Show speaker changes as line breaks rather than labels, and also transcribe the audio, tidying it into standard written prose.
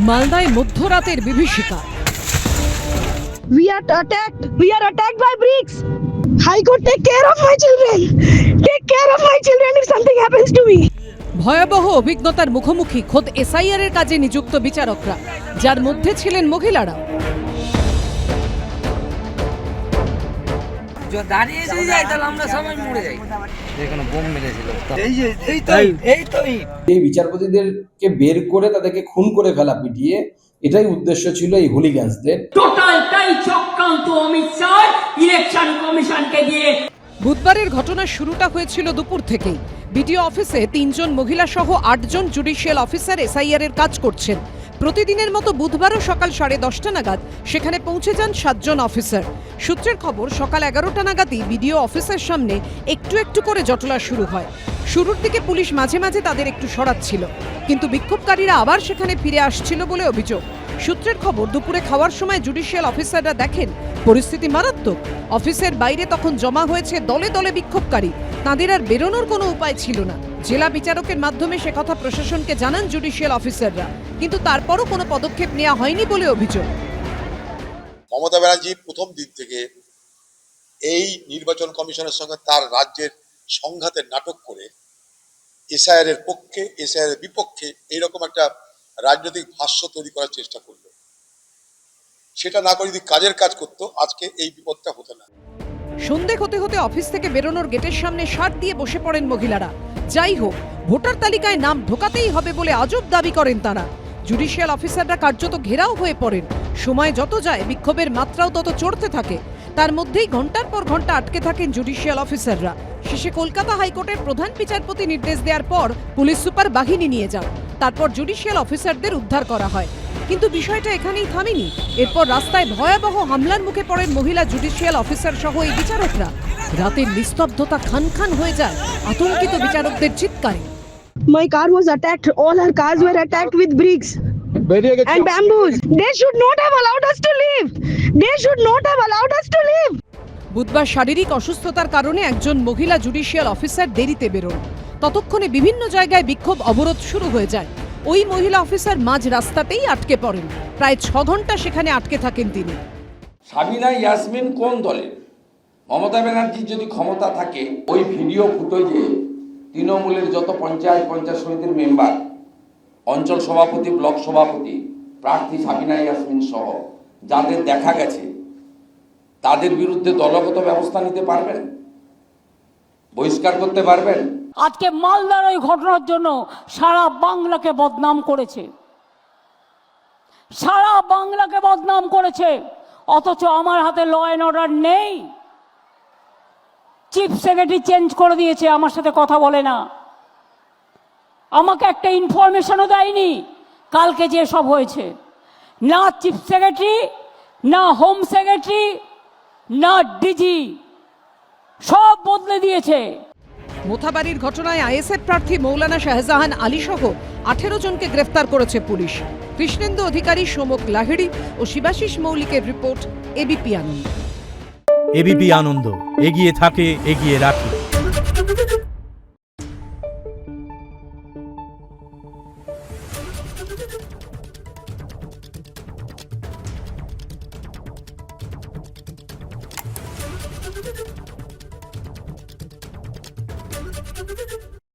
মালদায় মধ্যরাতের বিভীষিকা।
We are attacked by bricks. High Court, take care of my children. Take care of my children if something happens to me.
ভয়াবহ অভিজ্ঞতার মুখোমুখি খোদ SIR এর কাজে নিযুক্ত বিচারকরা, যার মধ্যে ছিলেন মহিলারা।
দাঁড়িয়ে যদি যাই তাহলে আমরা সবাই মরে যাই। এখানে বোম মেরেছিল।
এই বিচারপতিদেরকে বের করে তাদেরকে খুন করে ফেলা, পিটিয়ে, এটাই উদ্দেশ্য ছিল এই হুলিগ্যান্সদের।
টোটালটাই চক্রান্ত অমিত শাহ ইলেকশন কমিশনকে দিয়ে।
বুধবারের ঘটনার শুরুটা হয়েছিল দুপুর থেকেই। বিডিও অফিসে 3 জন মহিলা সহ 8 জন জুডিশিয়াল অফিসার এসআইআর এর কাজ করছেন। প্রতিদিনের মতো বুধবারও সকাল 10:30 নাগাদ সেখানে পৌঁছে যান 7 জন অফিসার। সূত্রের খবর, সকাল 11টা নাগাদই বিডিও অফিসের সামনে একটু একটু করে জটলা শুরু হয়। শুরুর দিকে পুলিশ মাঝে মাঝে তাদের একটু সরাচ্ছিল, কিন্তু বিক্ষোভকারীরা আবার সেখানে ফিরে আসছিল বলে অভিযোগ। সূত্রের খবর, দুপুরে খাওয়ার সময় জুডিশিয়াল অফিসাররা দেখেন পরিস্থিতি মারাত্মক। অফিসের বাইরে তখন জমা হয়েছে দলে দলে বিক্ষোভকারী। তাদের আর বেরোনোর কোনো উপায় ছিল না। জেলা বিচারকের মাধ্যমে সে কথা প্রশাসনকে জানান জুডিশিয়াল অফিসাররা, কিন্তু তারপরও কোনো পদক্ষেপ নেওয়া হয়নি বলে অভিযোগ।
মমতা ব্যানার্জি প্রথম দিন থেকে এই নির্বাচন কমিশনের সঙ্গে তার রাজ্যের সংঘাতের নাটক করে এসআইআর এর পক্ষে, এসআইআর এর বিপক্ষে এইরকম একটা রাজনৈতিক ভাষ্য তৈরি করার চেষ্টা করলো। সেটা না করে যদি কাজের কাজ করতো, আজকে এই বিপদটা হতো না।
সন্ধে হতে হতে অফিস থেকে বেরোনোর গেটের সামনে শার্ট দিয়ে বসে পড়েন মহিলারা। যাই হোক, ভোটার তালিকায় নাম ঢোকাতেই হবে বলে আজব দাবি করেন তারা। জুডিশিয়াল অফিসাররা কার্যত ঘেরাও হয়ে পড়েন। সময় যত যায় বিক্ষোভের মাত্রাও তত চড়তে থাকে। তার মধ্যেই ঘন্টার পর ঘন্টা আটকে থাকেন জুডিশিয়াল অফিসাররা। শেষে কলকাতা হাইকোর্টের প্রধান বিচারপতি নির্দেশ দেওয়ার পর পুলিশ সুপার বাহিনী নিয়ে যান। তারপর জুডিশিয়াল অফিসারদের উদ্ধার করা হয়। কিন্তু বিষয়টা এখানেই থামেনি। এরপর রাস্তায় ভয়াবহ হামলার মুখে পড়েন মহিলা জুডিশিয়াল অফিসার সহ এই বিচারকরা। রাতের নিস্তব্ধতা খান খান হয়ে যায় আতঙ্কিত বিচারকদের চিৎকারে।
My car was attacked. All our cars were attacked with bricks and bamboos. They should not have allowed us to leave. They should not have allowed us to leave.
বুধবার শারীরিক অসুস্থতার কারণে একজন মহিলা জুডিশিয়াল অফিসার দেরিতে বেরোন। ততক্ষণে বিভিন্ন জায়গায় বিক্ষোভ অবরোধ শুরু হয়ে যায়। ওই মহিলা অফিসার মাঝ রাস্তাতেই আটকে পড়েন। প্রায় 6 ঘন্টা সেখানে আটকে থাকেন তিনি।
সাবিনা ইয়াসমিন কোন দলে? মমতা ব্যানার্জির যদি ক্ষমতা থাকে, ওই ভিডিও ফুটেজে তৃণমূলের যত পঞ্চায়েত সমিতির মেম্বার, অঞ্চল সভাপতি, ব্লক সভাপতি, প্রার্থী সাবিনা ইয়াসমিন সহ যাদের দেখা গেছে, তাদের বিরুদ্ধে দলগত ব্যবস্থা নিতে পারবেন? বহিষ্কার করতে পারবেন?
আজকে মালদার ওই ঘটনার জন্য সারা বাংলাকে বদনাম করেছে, সারা বাংলাকে বদনাম করেছে। অথচ আমার হাতে ল অ্যান্ড অর্ডার নেই। চিফ সেক্রেটারি চেঞ্জ করে দিয়েছে, আমার সাথে কথা বলে না, আমাকে একটা ইনফরমেশনও দেয়নি কালকে যে সব হয়েছে। না চিফ সেক্রেটারি, না হোম সেক্রেটারি, না ডিজি, সব বদলে দিয়েছে।
মোথাবাড়ির ঘটনায় আইএসএফ প্রার্থী মৌলানা শাহজাহান আলী সহ 18 জনকে গ্রেফতার করেছে পুলিশ। কৃষ্ণেন্দু অধিকারী, সোমক লাহিড়ী ও শিবাশিস মৌলিকের রিপোর্ট, এবিপি আনন্দ।
এবিপি আনন্দ, এগিয়ে থাকে, এগিয়ে রাখে।